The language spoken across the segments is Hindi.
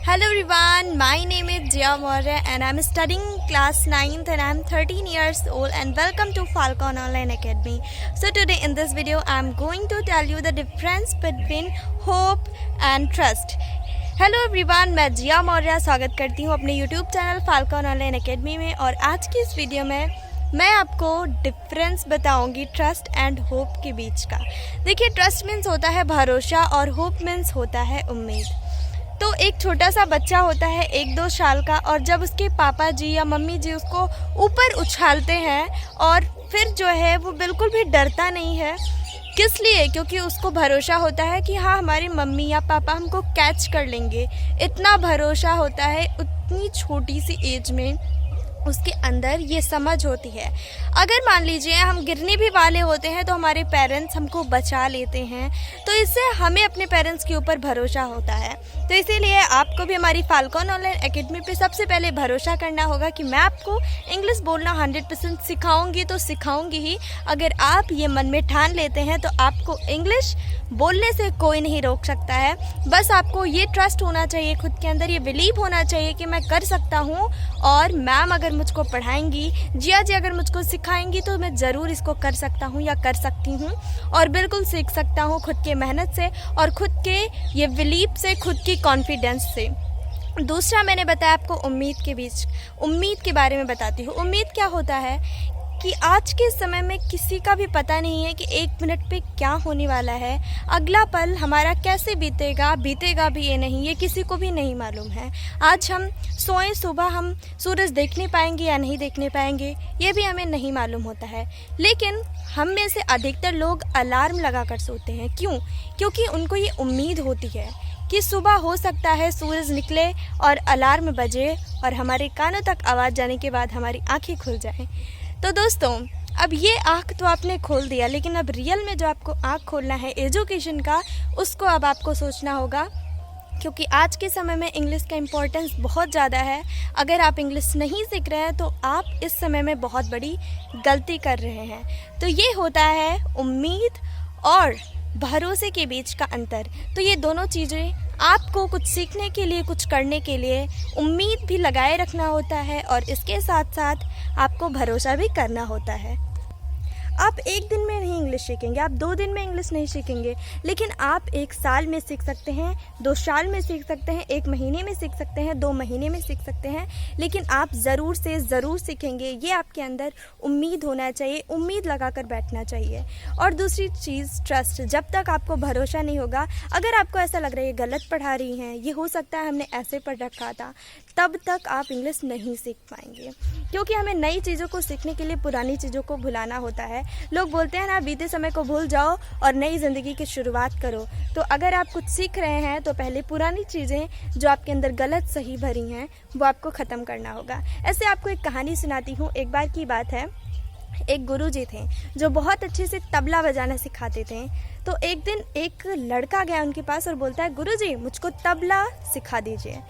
Hello everyone, my name is Jia Maurya and I am studying class 9th and I am 13 years old and welcome to Falcon Online Academy. So today in this video I am going to tell you the difference between hope and trust. Hello everyone, मैं जिया मौर्य स्वागत करती हूँ अपने YouTube channel falcon online academy में। और आज की इस वीडियो में मैं आपको डिफरेंस बताऊंगी ट्रस्ट एंड होप के बीच का। देखिए, ट्रस्ट मीन्स होता है भरोसा और होप मीन्स होता है उम्मीद। तो एक छोटा सा बच्चा होता है 1-2 साल का, और जब उसके पापा जी या मम्मी जी उसको ऊपर उछालते हैं और फिर जो है वो बिल्कुल भी डरता नहीं है। किस लिए? क्योंकि उसको भरोसा होता है कि हाँ, हमारी मम्मी या पापा हमको कैच कर लेंगे। इतना भरोसा होता है, उतनी छोटी सी एज में उसके अंदर ये समझ होती है। अगर मान लीजिए हम गिरने भी वाले होते हैं तो हमारे पेरेंट्स हमको बचा लेते हैं, तो इससे हमें अपने पेरेंट्स के ऊपर भरोसा होता है। तो इसीलिए आपको भी हमारी फाल्कन ऑनलाइन एकेडमी पे सबसे पहले भरोसा करना होगा कि मैं आपको इंग्लिश बोलना 100% सिखाऊंगी तो सिखाऊंगी ही। अगर आप ये मन में ठान लेते हैं तो आपको इंग्लिश बोलने से कोई नहीं रोक सकता है। बस आपको ये ट्रस्ट होना चाहिए खुद के अंदर, ये बिलीव होना चाहिए कि मैं कर सकता हूँ, और मैम अगर मुझको पढ़ाएंगी, जिया जी अगर मुझको सिखाएंगी तो मैं ज़रूर इसको कर सकता हूँ या कर सकती हूँ, और बिल्कुल सीख सकता हूँ खुद के मेहनत से और खुद के ये बिलीव से, खुद की कॉन्फिडेंस से। दूसरा मैंने बताया आपको उम्मीद के बारे में बताती हूँ। उम्मीद क्या होता है कि आज के समय में किसी का भी पता नहीं है कि 1 मिनट पे क्या होने वाला है, अगला पल हमारा कैसे बीतेगा भी ये नहीं, ये किसी को भी नहीं मालूम है। आज हम सोएं, सुबह हम सूरज देखने पाएंगे या नहीं देखने पाएंगे, ये भी हमें नहीं मालूम होता है। लेकिन हम में से अधिकतर लोग अलार्म लगा कर सोते हैं। क्यों? क्योंकि उनको ये उम्मीद होती है कि सुबह हो सकता है सूरज निकले और अलार्म बजे और हमारे कानों तक आवाज़ जाने के बाद हमारी आँखें खुल जाएं। तो दोस्तों, अब ये आँख तो आपने खोल दिया, लेकिन अब रियल में जो आपको आँख खोलना है एजुकेशन का, उसको अब आपको सोचना होगा। क्योंकि आज के समय में इंग्लिश का इम्पोर्टेंस बहुत ज़्यादा है। अगर आप इंग्लिश नहीं सीख रहे हैं तो आप इस समय में बहुत बड़ी गलती कर रहे हैं। तो ये होता है उम्मीद और भरोसे के बीच का अंतर। तो ये दोनों चीज़ें आपको कुछ सीखने के लिए, कुछ करने के लिए उम्मीद भी लगाए रखना होता है, और इसके साथ साथ आपको भरोसा भी करना होता है। आप 1 दिन में नहीं इंग्लिश सीखेंगे, आप 2 दिन में इंग्लिश नहीं सीखेंगे, लेकिन आप 1 साल में सीख सकते हैं, 2 साल में सीख सकते हैं, 1 महीने में सीख सकते हैं, 2 महीने में सीख सकते हैं, लेकिन आप ज़रूर से ज़रूर सीखेंगे। ये आपके अंदर उम्मीद होना चाहिए, उम्मीद लगाकर बैठना चाहिए। और दूसरी चीज़ ट्रस्ट। जब तक आपको भरोसा नहीं होगा, अगर आपको ऐसा लग रहा है ये गलत पढ़ा रही हैं, ये हो सकता है हमने ऐसे पढ़ रखा था, तब तक आप इंग्लिश नहीं सीख पाएंगे। क्योंकि हमें नई चीज़ों को सीखने के लिए पुरानी चीज़ों को भुलाना होता है। लोग बोलते हैं ना, बीते समय को भूल जाओ और नई ज़िंदगी की शुरुआत करो। तो अगर आप कुछ सीख रहे हैं तो पहले पुरानी चीज़ें जो आपके अंदर गलत सही भरी हैं वो आपको ख़त्म करना होगा। ऐसे आपको एक कहानी सुनाती हूँ। एक बार की बात है, एक गुरुजी थे जो बहुत अच्छे से तबला बजाना सिखाते थे। तो एक दिन एक लड़का गया उनके पास और बोलता है, गुरुजी मुझको तबला सिखा दीजिए।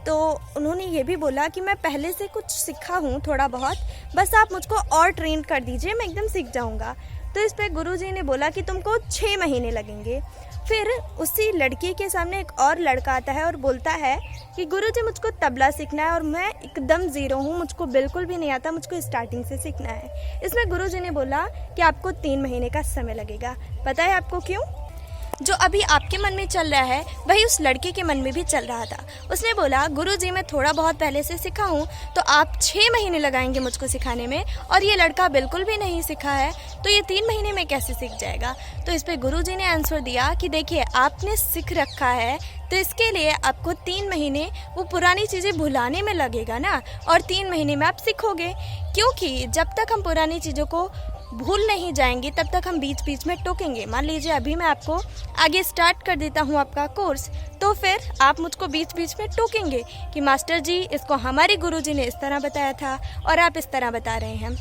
तो उन्होंने ये भी बोला कि मैं पहले से कुछ सीखा हूँ थोड़ा बहुत, बस आप मुझको और ट्रेन कर दीजिए, मैं एकदम सीख जाऊँगा। तो इस पर गुरुजी ने बोला कि तुमको 6 महीने लगेंगे। फिर उसी लड़की के सामने एक और लड़का आता है और बोलता है कि गुरुजी मुझको तबला सीखना है और मैं एकदम ज़ीरो हूँ, मुझको बिल्कुल भी नहीं आता, मुझको स्टार्टिंग से सीखना है। इसमें गुरुजी ने बोला कि आपको 3 महीने का समय लगेगा। पता है आपको क्यों? जो अभी आपके मन में चल रहा है वही उस लड़के के मन में भी चल रहा था। उसने बोला, गुरुजी मैं थोड़ा बहुत पहले से सीखा हूँ, तो आप 6 महीने लगाएंगे मुझको सिखाने में, और ये लड़का बिल्कुल भी नहीं सीखा है, तो ये 3 महीने में कैसे सीख जाएगा? तो इस पर गुरुजी ने आंसर दिया कि देखिए, आपने सीख रखा है तो इसके लिए आपको 3 महीने वो पुरानी चीज़ें भुलाने में लगेगा ना, और 3 महीने में आप सीखोगे। क्योंकि जब तक हम पुरानी चीज़ों को भूल नहीं जाएंगे तब तक हम बीच बीच में टोकेंगे। मान लीजिए अभी मैं आपको आगे स्टार्ट कर देता हूँ आपका कोर्स, तो फिर आप मुझको बीच बीच में टोकेंगे कि मास्टर जी इसको हमारे गुरुजी ने इस तरह बताया था और आप इस तरह बता रहे हैं।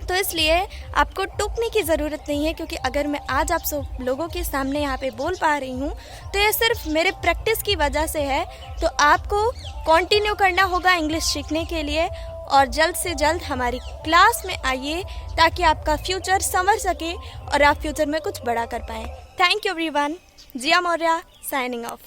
तो इसलिए आपको टोकने की ज़रूरत नहीं है, क्योंकि अगर मैं आज आप सब लोगों के सामने यहाँ पे बोल पा रही हूँ तो ये सिर्फ मेरे प्रैक्टिस की वजह से है। तो आपको कंटिन्यू करना होगा इंग्लिश सीखने के लिए, और जल्द से जल्द हमारी क्लास में आइए ताकि आपका फ्यूचर संवर सके और आप फ्यूचर में कुछ बड़ा कर पाएँ। Thank you everyone. Jiya Maurya signing of.